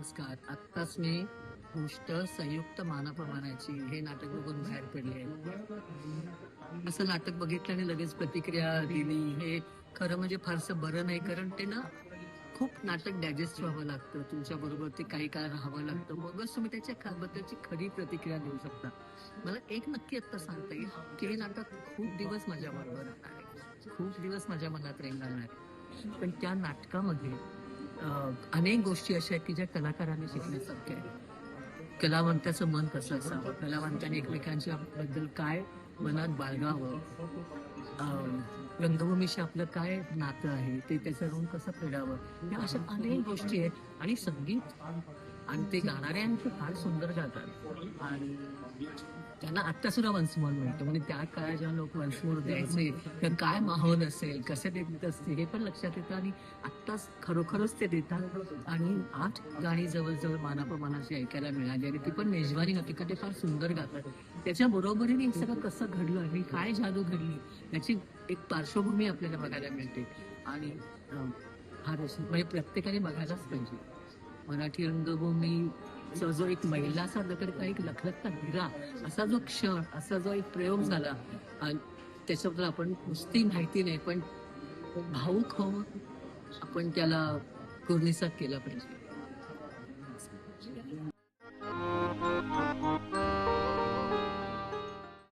नमस्कार. आत्ताच मी गोष्ट संयुक्त मानाप्रमाणाची हे नाटक बघून बाहेर पडले आहे. असं नाटक बघितलं आणि लगेच प्रतिक्रिया दिली हे खरं म्हणजे फारसं बरं नाही, कारण ते ना खूप नाटक डायजेस्ट व्हावं लागतं. तुमच्या बरोबर ते काही काळ राहावं लागतं, मगच तुम्ही त्याच्या बद्दलची खरी प्रतिक्रिया देऊ शकता. मला एक नक्की आत्ता सांगता येईल की हे नाटक खूप दिवस माझ्या बरोबर राहणार आहे, खूप दिवस माझ्या मनात रेंगाळणार आहे. पण त्या नाटकामध्ये अनेक गोष्टी अशा आहेत की ज्या कलाकारांनी शिकण्यासारख्या आहेत. कलावंताचं मन कसं असावं, कलावंतांनी एकमेकांच्या बद्दल काय मनात बाळगावं, रंगभूमीशी आपलं काय नातं आहे ते त्याचं ऋण कसं फेडावं, या अशा अनेक गोष्टी आहेत. आणि संगीत आणि ते गाणाऱ्यांचं फार सुंदर गातात आणि त्यांना आत्ता सुद्धा वंशमोर मिळतो. म्हणजे त्या काळात जेव्हा लोक वंशमोर द्यायचे तर काय माहोल असेल, कसे देत असते हे पण लक्षात येतं. आणि आत्ताच खरोखरच ते देतात. आणि 8 गाणी जवळजवळ मानाप्रमाणाची ऐकायला मिळाली आणि ती पण मेजवानी होती, का ते फार सुंदर गातात. त्याच्या बरोबरीने हे सगळं कसं घडलं आणि काय जादू घडली याची एक पार्श्वभूमी आपल्याला बघायला मिळते. आणि फार अशी म्हणजे प्रत्येकाने बघायलाच पाहिजे. मराठी रंगभूमीचा जो एक मैलाचा दगड, एक लखलखता हिरा, असा जो क्षण, असा जो एक प्रयोग झाला, आणि त्याच्याबद्दल आपण नुसती माहिती नाही पण भावूक होऊन आपण त्याला कुर्निसात केला पाहिजे.